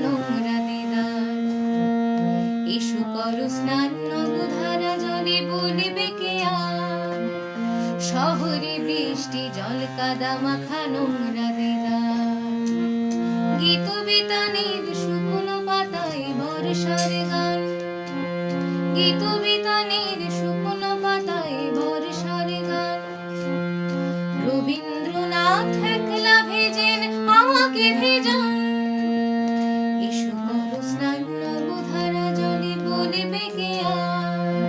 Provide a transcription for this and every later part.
নোংরা দিদার। এসো করো স্নান নবধারা জলে, বলবে কে আর শহরে বৃষ্টি জল কাদা মাখা নোংরা দিদার। গীত বিতানের শুকনো পাতায় বর্ষার গান, গীত বিতানের শুকনো পাতায় বর্ষার গান। রবীন্দ্রনাথ একলা ভেজেন আমাকে ভেজান। এসো করো স্নান নবধারা জলে, বলবে কে আর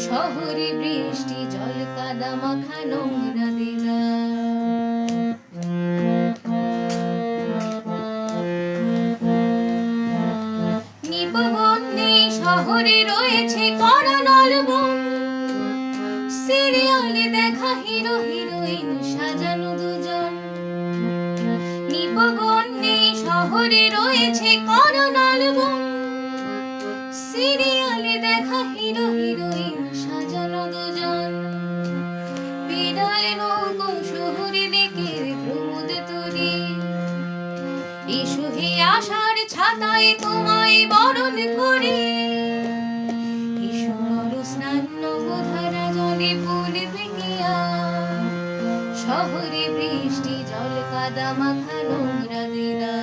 শহরে বৃষ্টি জল কাদা মাখা নোংরা দিদার। নিপবন্ধে শহরে রয়েছে করোনাল বন, সিরিয়ালে দেখা হিরো হিরোইন সাজানো দুজন। নিপবন্ধে শহরে রয়েছে করোনাল বন, সিরিয়ালে দেখা হিরো হিরোইন সাজানো দুজন। বিড়ালে নৌকো শহরে ডেকে প্রমোদ তরি, এসো হে আশার ছাতায় তোমায় বরণ করি। এসো করো স্নান নবধারা জলে, বলবে কে আর শহরে বৃষ্টি জল কাদা মাখা নোংরা দিদার।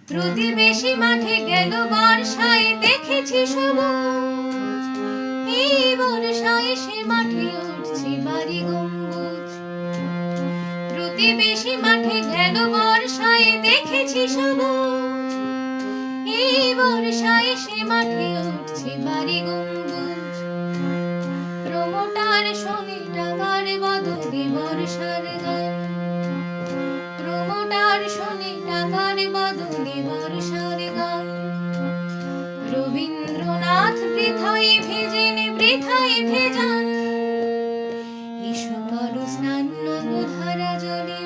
প্রতিবেশী মাঠে গেল বর্ষায় দেখেছি সবুজ, এই বর্ষায় সে মাঠে উঠছে বাড়ি গম্বুজ। প্রতিবেশী মাঠে গেল বর্ষায় দেখেছি সবুজ, এই বর্ষায় সে মাঠে উঠছে বাড়ি গম্বুজ। প্রমোটার শোনে টাকার বদলে বর্ষার গান, প্রমোটার শোনে টাকার বদলে বর্ষার গান। রবীন্দ্রনাথ বৃথায় ভেজেন বৃথায় ভেজান। এসো করো স্নান নবধারা জলে।